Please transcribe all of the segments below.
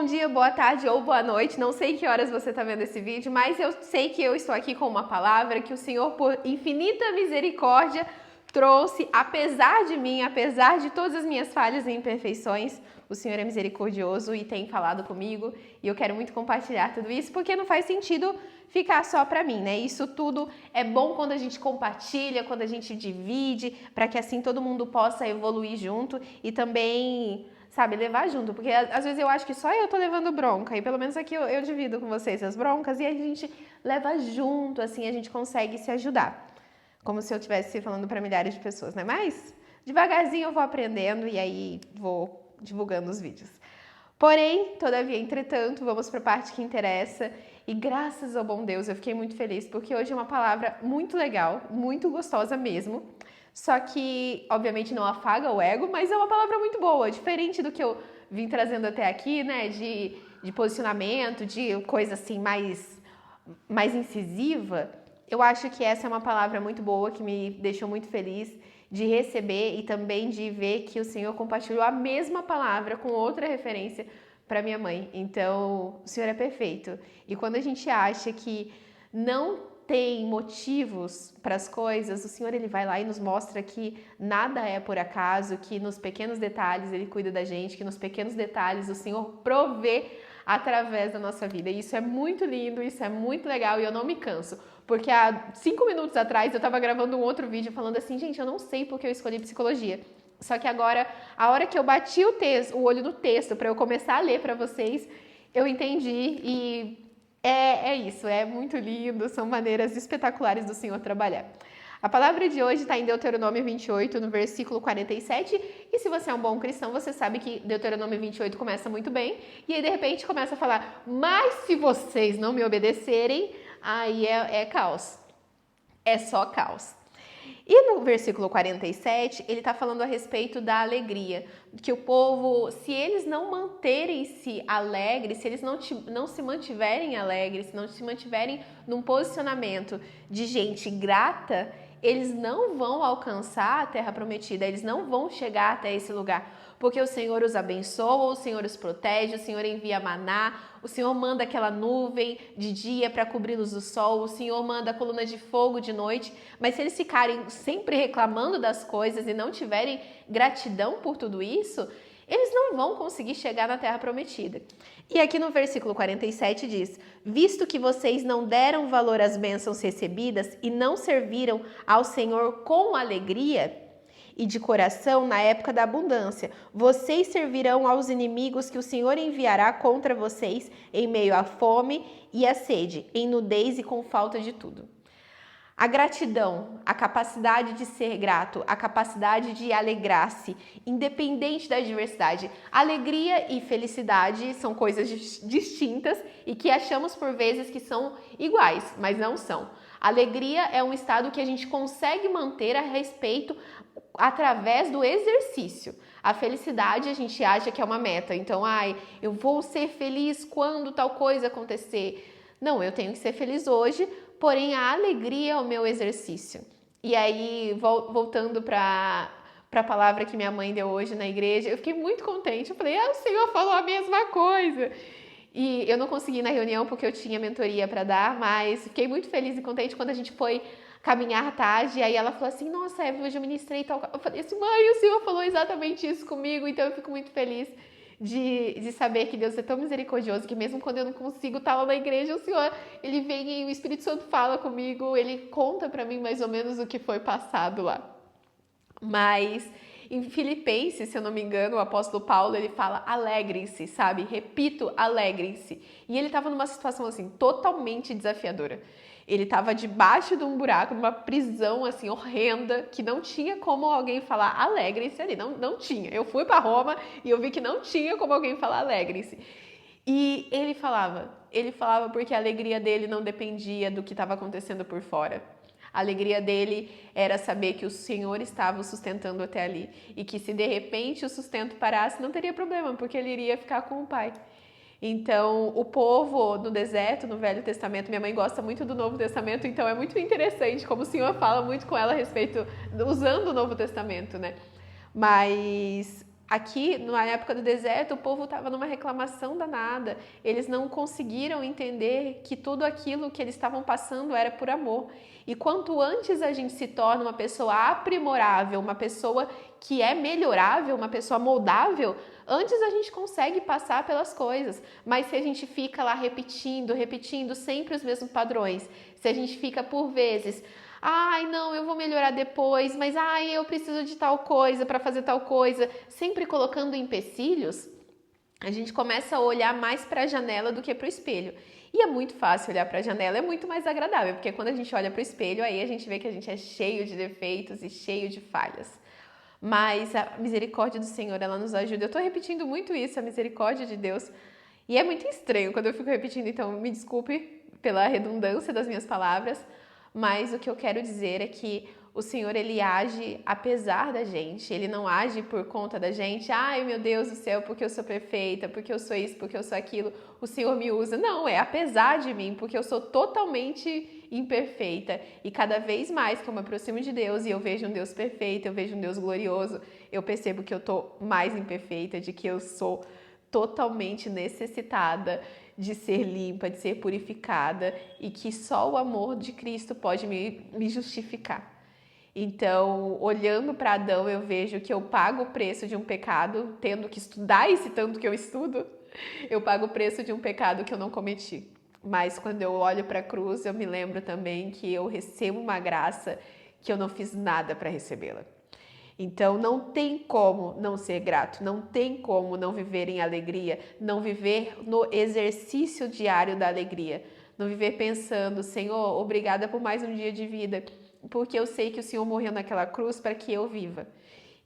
bom dia, boa tarde ou boa noite. Não sei que horas você está vendo esse vídeo, mas eu sei que eu estou aqui com uma palavra que o Senhor, por infinita misericórdia, trouxe, apesar de mim, apesar de todas as minhas falhas e imperfeições. O Senhor é misericordioso e tem falado comigo e eu quero muito compartilhar tudo isso, porque não faz sentido ficar só para mim, né? Isso tudo é bom quando a gente compartilha, quando a gente divide, para que assim todo mundo possa evoluir junto e também, sabe, levar junto, porque às vezes eu acho que só eu tô levando bronca, e pelo menos aqui eu divido com vocês as broncas e a gente leva junto, assim a gente consegue se ajudar. Como se eu estivesse falando para milhares de pessoas, né? Mas devagarzinho eu vou aprendendo e aí vou divulgando os vídeos. Porém, todavia, entretanto, vamos para a parte que interessa. E graças ao bom Deus, eu fiquei muito feliz, porque hoje é uma palavra muito legal, muito gostosa mesmo. Só que, obviamente, não afaga o ego, mas é uma palavra muito boa, diferente do que eu vim trazendo até aqui, né? De posicionamento, de coisa assim mais incisiva. Eu acho que essa é uma palavra muito boa, que me deixou muito feliz de receber e também de ver que o Senhor compartilhou a mesma palavra com outra referência para minha mãe. Então, o Senhor é perfeito. E quando a gente acha que não tem motivos para as coisas, o Senhor ele vai lá e nos mostra que nada é por acaso, que nos pequenos detalhes ele cuida da gente, que nos pequenos detalhes o Senhor provê através da nossa vida. E isso é muito lindo, isso é muito legal e eu não me canso. Porque há 5 minutos atrás eu estava gravando um outro vídeo falando assim, gente, eu não sei porque eu escolhi psicologia. Só que agora, a hora que eu bati o olho no texto para eu começar a ler para vocês, eu entendi e é isso, é muito lindo, são maneiras espetaculares do Senhor trabalhar. A palavra de hoje está em Deuteronômio 28, no versículo 47, e se você é um bom cristão, você sabe que Deuteronômio 28 começa muito bem, e aí de repente começa a falar, mas se vocês não me obedecerem, aí é caos, é só caos. E no versículo 47, ele está falando a respeito da alegria, que o povo, se eles não manterem-se alegres, se eles não se mantiverem alegres, se não se mantiverem num posicionamento de gente grata, eles não vão alcançar a terra prometida, eles não vão chegar até esse lugar, porque o Senhor os abençoa, o Senhor os protege, o Senhor envia maná, o Senhor manda aquela nuvem de dia para cobri-los do sol, o Senhor manda a coluna de fogo de noite, mas se eles ficarem sempre reclamando das coisas e não tiverem gratidão por tudo isso, eles não vão conseguir chegar na terra prometida. E aqui no versículo 47 diz, visto que vocês não deram valor às bênçãos recebidas e não serviram ao Senhor com alegria e de coração na época da abundância, vocês servirão aos inimigos que o Senhor enviará contra vocês em meio à fome e à sede, em nudez e com falta de tudo. A gratidão, a capacidade de ser grato, a capacidade de alegrar-se, independente da adversidade. Alegria e felicidade são coisas distintas e que achamos por vezes que são iguais, mas não são. Alegria é um estado que a gente consegue manter a respeito através do exercício. A felicidade a gente acha que é uma meta. Então, eu vou ser feliz quando tal coisa acontecer. Não, eu tenho que ser feliz hoje, porém a alegria é o meu exercício. E aí, voltando para a palavra que minha mãe deu hoje na igreja, eu fiquei muito contente. Eu falei, o Senhor falou a mesma coisa. E eu não consegui ir na reunião porque eu tinha mentoria para dar, mas fiquei muito feliz e contente quando a gente foi caminhar à tarde, e aí ela falou assim, nossa, Eva, hoje eu ministrei e tal. Eu falei assim, mãe, o Senhor falou exatamente isso comigo, então eu fico muito feliz de saber que Deus é tão misericordioso, que mesmo quando eu não consigo estar lá na igreja, o Senhor, ele vem e o Espírito Santo fala comigo, ele conta para mim mais ou menos o que foi passado lá. Mas em Filipenses, se eu não me engano, o apóstolo Paulo, ele fala alegrem-se, sabe? Repito, alegrem-se. E ele estava numa situação assim, totalmente desafiadora. Ele estava debaixo de um buraco, numa prisão assim horrenda, que não tinha como alguém falar alegrem-se ali, não tinha. Eu fui para Roma e eu vi que não tinha como alguém falar alegrem-se. E ele falava porque a alegria dele não dependia do que estava acontecendo por fora. A alegria dele era saber que o Senhor estava o sustentando até ali e que se de repente o sustento parasse, não teria problema, porque ele iria ficar com o Pai. Então, o povo no deserto, no Velho Testamento, minha mãe gosta muito do Novo Testamento, então é muito interessante como o Senhor fala muito com ela a respeito, usando o Novo Testamento, né? Mas aqui, na época do deserto, o povo estava numa reclamação danada. Eles não conseguiram entender que tudo aquilo que eles estavam passando era por amor. E quanto antes a gente se torna uma pessoa aprimorável, uma pessoa que é melhorável, uma pessoa moldável, antes a gente consegue passar pelas coisas. Mas se a gente fica lá repetindo sempre os mesmos padrões, se a gente fica por vezes, ai, não, eu vou melhorar depois, mas ai, eu preciso de tal coisa para fazer tal coisa, sempre colocando empecilhos, a gente começa a olhar mais para a janela do que para o espelho. E é muito fácil olhar para a janela, é muito mais agradável, porque quando a gente olha para o espelho, aí a gente vê que a gente é cheio de defeitos e cheio de falhas. Mas a misericórdia do Senhor, ela nos ajuda. Eu tô repetindo muito isso, a misericórdia de Deus. E é muito estranho quando eu fico repetindo, então me desculpe pela redundância das minhas palavras, mas o que eu quero dizer é que o Senhor, ele age apesar da gente, ele não age por conta da gente. Ai, meu Deus do céu, porque eu sou perfeita, porque eu sou isso, porque eu sou aquilo, o Senhor me usa. Não, é apesar de mim, porque eu sou totalmente imperfeita. E cada vez mais que eu me aproximo de Deus e eu vejo um Deus perfeito, eu vejo um Deus glorioso, eu percebo que eu tô mais imperfeita, de que eu sou totalmente necessitada de ser limpa, de ser purificada e que só o amor de Cristo pode me justificar. Então, olhando para Adão, eu vejo que eu pago o preço de um pecado, tendo que estudar esse tanto que eu estudo, eu pago o preço de um pecado que eu não cometi. Mas quando eu olho para a cruz, eu me lembro também que eu recebo uma graça que eu não fiz nada para recebê-la. Então, não tem como não ser grato, não tem como não viver em alegria, não viver no exercício diário da alegria, não viver pensando, Senhor, obrigada por mais um dia de vida, porque eu sei que o Senhor morreu naquela cruz para que eu viva.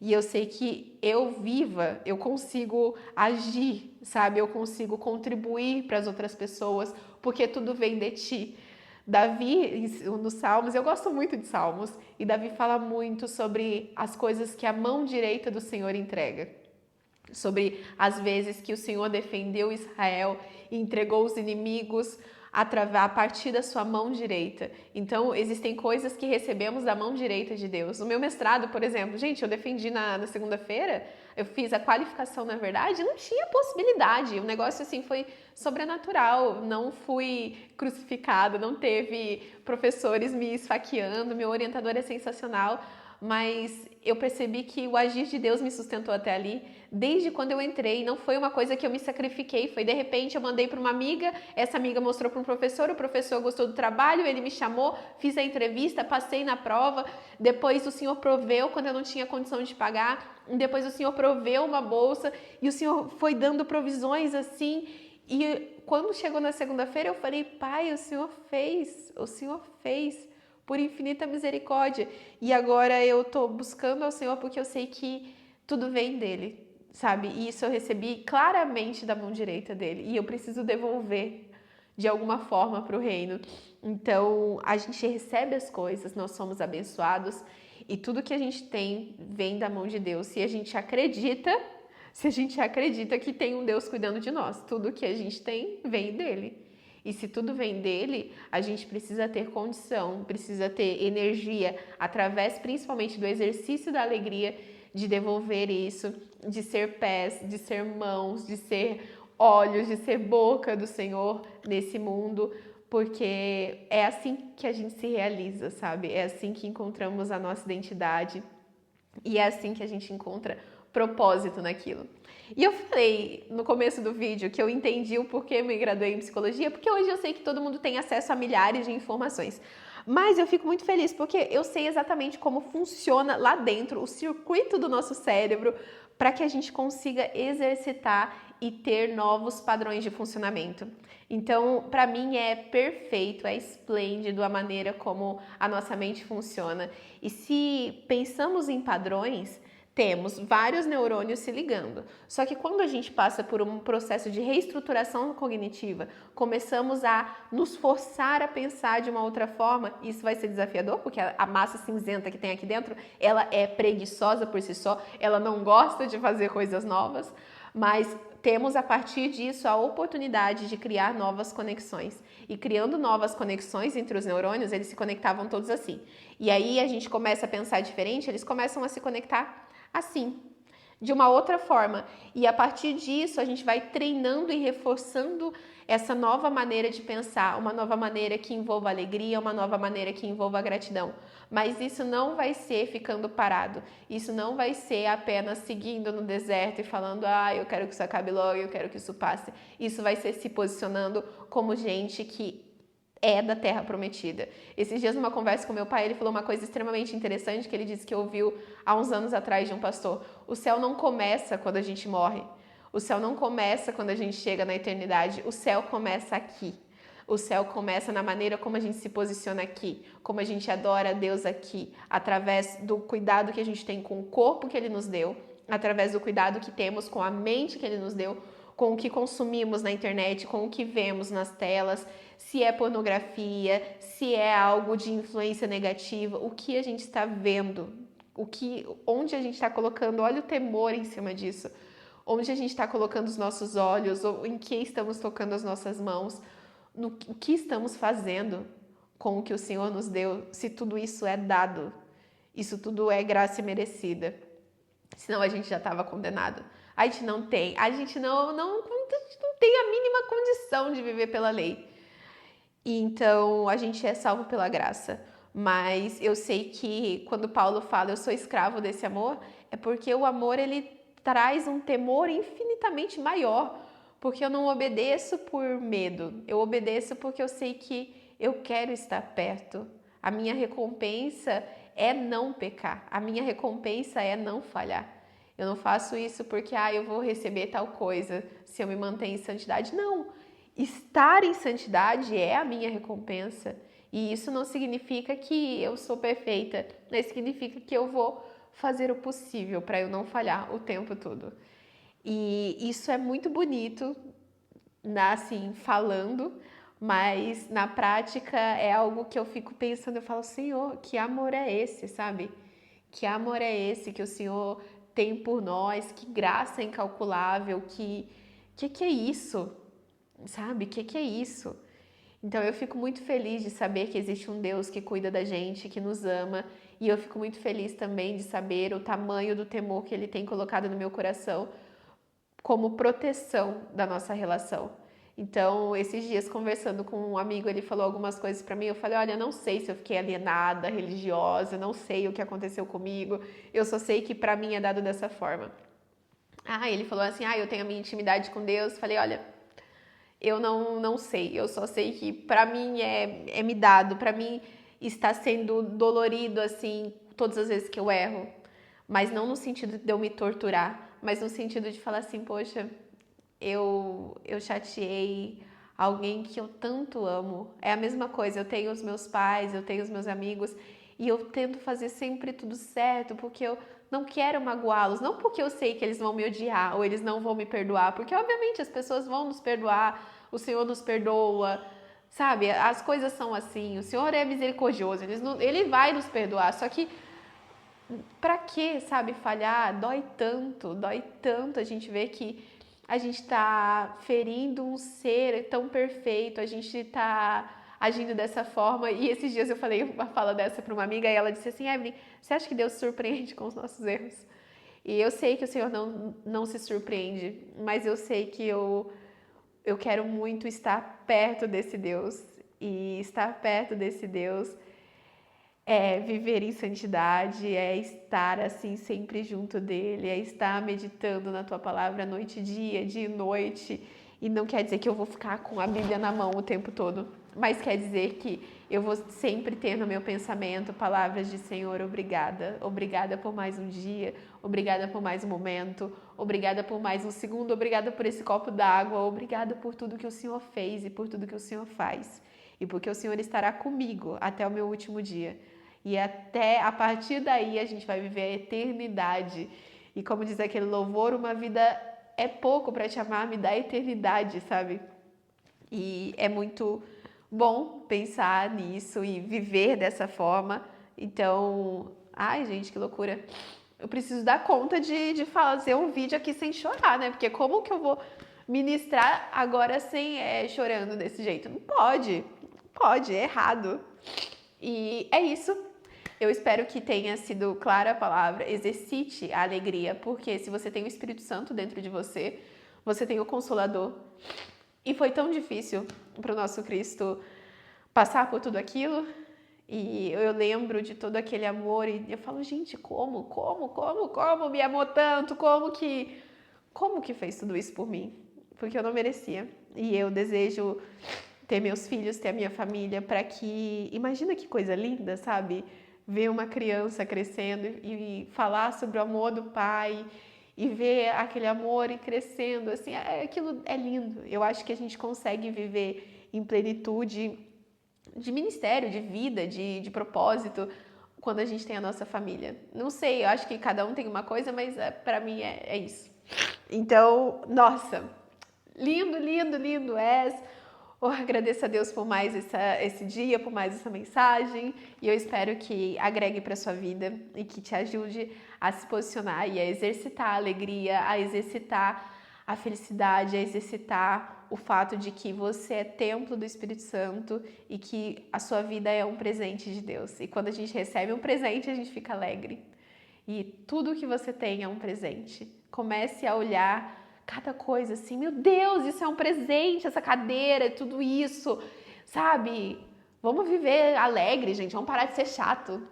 E eu sei que eu viva, eu consigo agir, sabe? Eu consigo contribuir para as outras pessoas, porque tudo vem de ti. Davi, nos Salmos, eu gosto muito de Salmos, e Davi fala muito sobre as coisas que a mão direita do Senhor entrega. Sobre as vezes que o Senhor defendeu Israel e entregou os inimigos a partir da sua mão direita. Então, existem coisas que recebemos da mão direita de Deus. No meu mestrado, por exemplo, gente, eu defendi na segunda-feira, eu fiz a qualificação, na verdade, não tinha possibilidade. O negócio, assim, foi sobrenatural. Não fui crucificada, não teve professores me esfaqueando, meu orientador é sensacional. Mas eu percebi que o agir de Deus me sustentou até ali, desde quando eu entrei. Não foi uma coisa que eu me sacrifiquei, foi de repente eu mandei para uma amiga, essa amiga mostrou para um professor, o professor gostou do trabalho, ele me chamou, fiz a entrevista, passei na prova, depois o Senhor proveu quando eu não tinha condição de pagar, depois o Senhor proveu uma bolsa e o Senhor foi dando provisões assim. E quando chegou na segunda-feira eu falei, Pai, o Senhor fez, por infinita misericórdia. E agora eu tô buscando ao Senhor porque eu sei que tudo vem dele, sabe? E isso eu recebi claramente da mão direita dele. E eu preciso devolver de alguma forma para o reino. Então, a gente recebe as coisas, nós somos abençoados e tudo que a gente tem vem da mão de Deus. Se a gente acredita que tem um Deus cuidando de nós, tudo que a gente tem vem dele. E se tudo vem dele, a gente precisa ter condição, precisa ter energia, através principalmente do exercício da alegria, de devolver isso, de ser pés, de ser mãos, de ser olhos, de ser boca do Senhor nesse mundo, porque é assim que a gente se realiza, sabe? É assim que encontramos a nossa identidade e é assim que a gente encontra propósito naquilo. E eu falei no começo do vídeo que eu entendi o porquê eu me graduei em psicologia, porque hoje eu sei que todo mundo tem acesso a milhares de informações. Mas eu fico muito feliz porque eu sei exatamente como funciona lá dentro o circuito do nosso cérebro para que a gente consiga exercitar e ter novos padrões de funcionamento. Então, para mim é perfeito, é esplêndido a maneira como a nossa mente funciona. E se pensamos em padrões, temos vários neurônios se ligando. Só que quando a gente passa por um processo de reestruturação cognitiva, começamos a nos forçar a pensar de uma outra forma, isso vai ser desafiador, porque a massa cinzenta que tem aqui dentro, ela é preguiçosa por si só, ela não gosta de fazer coisas novas, mas temos a partir disso a oportunidade de criar novas conexões. E criando novas conexões entre os neurônios, eles se conectavam todos assim. E aí a gente começa a pensar diferente, eles começam a se conectar assim. de uma outra forma. E a partir disso, a gente vai treinando e reforçando essa nova maneira de pensar, uma nova maneira que envolva alegria, uma nova maneira que envolva gratidão. Mas isso não vai ser ficando parado. Isso não vai ser apenas seguindo no deserto e falando, eu quero que isso acabe logo, eu quero que isso passe. Isso vai ser se posicionando como gente que é da terra prometida. Esses dias, numa conversa com meu pai, ele falou uma coisa extremamente interessante, que ele disse que ouviu há uns anos atrás de um pastor. O céu não começa quando a gente morre. O céu não começa quando a gente chega na eternidade. O céu começa aqui. O céu começa na maneira como a gente se posiciona aqui, como a gente adora a Deus aqui, através do cuidado que a gente tem com o corpo que Ele nos deu, através do cuidado que temos com a mente que Ele nos deu, com o que consumimos na internet, com o que vemos nas telas, se é pornografia, se é algo de influência negativa, o que a gente está vendo, onde a gente está colocando, olha o temor em cima disso, onde a gente está colocando os nossos olhos, ou em que estamos tocando as nossas mãos, no que estamos fazendo com o que o Senhor nos deu, se tudo isso é dado, isso tudo é graça merecida, senão a gente já estava condenado. A gente não tem a mínima condição de viver pela lei. E então a gente é salvo pela graça. Mas eu sei que quando Paulo fala eu sou escravo desse amor, é porque o amor ele traz um temor infinitamente maior. Porque eu não obedeço por medo, eu obedeço porque eu sei que eu quero estar perto. A minha recompensa é não pecar, a minha recompensa é não falhar. Eu não faço isso porque eu vou receber tal coisa se eu me manter em santidade. Não, estar em santidade é a minha recompensa. E isso não significa que eu sou perfeita, mas significa que eu vou fazer o possível para eu não falhar o tempo todo. E isso é muito bonito, assim, falando, mas na prática é algo que eu fico pensando, eu falo, Senhor, que amor é esse, sabe? Que amor é esse que o Senhor tem por nós, que graça incalculável, que é isso, sabe? Que é isso? Então eu fico muito feliz de saber que existe um Deus que cuida da gente, que nos ama, e eu fico muito feliz também de saber o tamanho do temor que Ele tem colocado no meu coração como proteção da nossa relação. Então, esses dias conversando com um amigo, ele falou algumas coisas para mim, eu falei, olha, não sei se eu fiquei alienada, religiosa, não sei o que aconteceu comigo, eu só sei que para mim é dado dessa forma. Ele falou assim, eu tenho a minha intimidade com Deus, falei, olha, eu não sei, eu só sei que para mim é me dado, para mim está sendo dolorido assim, todas as vezes que eu erro, mas não no sentido de eu me torturar, mas no sentido de falar assim, poxa, eu chateei alguém que eu tanto amo. É a mesma coisa, eu tenho os meus pais, eu tenho os meus amigos e eu tento fazer sempre tudo certo porque eu não quero magoá-los, não porque eu sei que eles vão me odiar ou eles não vão me perdoar, porque obviamente as pessoas vão nos perdoar, o Senhor nos perdoa, sabe? As coisas são assim, o Senhor é misericordioso, Ele vai nos perdoar, só que pra que, sabe, falhar? Dói tanto a gente ver que a gente tá ferindo um ser tão perfeito, a gente tá agindo dessa forma. E esses dias eu falei uma fala dessa para uma amiga e ela disse assim, Evelyn, você acha que Deus se surpreende com os nossos erros? E eu sei que o Senhor não se surpreende, mas eu sei que eu quero muito estar perto desse Deus. E estar perto desse Deus é viver em santidade, é estar assim sempre junto dele, é estar meditando na tua palavra noite e dia e noite. E não quer dizer que eu vou ficar com a Bíblia na mão o tempo todo, mas quer dizer que eu vou sempre ter no meu pensamento palavras de Senhor, obrigada. Obrigada por mais um dia, obrigada por mais um momento, obrigada por mais um segundo, obrigada por esse copo d'água, obrigada por tudo que o Senhor fez e por tudo que o Senhor faz. E porque o Senhor estará comigo até o meu último dia. E até a partir daí a gente vai viver a eternidade. E como diz aquele louvor, uma vida é pouco para te amar, me dá a eternidade, sabe? E é muito bom pensar nisso e viver dessa forma. Então, gente, que loucura. Eu preciso dar conta de fazer um vídeo aqui sem chorar, né? Porque como que eu vou ministrar agora sem chorando desse jeito? Não pode, é errado. E é isso. Eu espero que tenha sido clara a palavra. Exercite a alegria, porque se você tem o Espírito Santo dentro de você, você tem o Consolador. E foi tão difícil para o nosso Cristo passar por tudo aquilo. E eu lembro de todo aquele amor e eu falo, gente, como me amou tanto? Como que fez tudo isso por mim? Porque eu não merecia. E eu desejo ter meus filhos, ter a minha família, para que... Imagina que coisa linda, sabe? Ver uma criança crescendo e falar sobre o amor do pai e ver aquele amor e crescendo, assim, aquilo é lindo. Eu acho que a gente consegue viver em plenitude de ministério, de vida, de propósito, quando a gente tem a nossa família. Não sei, eu acho que cada um tem uma coisa, mas pra mim é isso. Então, nossa, lindo és. Agradeço a Deus por mais esse dia, por mais essa mensagem, e eu espero que agregue para sua vida e que te ajude a se posicionar e a exercitar a alegria, a exercitar a felicidade, a exercitar o fato de que você é templo do Espírito Santo e que a sua vida é um presente de Deus. E quando a gente recebe um presente, a gente fica alegre. E tudo que você tem é um presente. Comece a olhar cada coisa assim, meu Deus, isso é um presente, essa cadeira, tudo isso, sabe? Vamos viver alegre, gente, vamos parar de ser chato.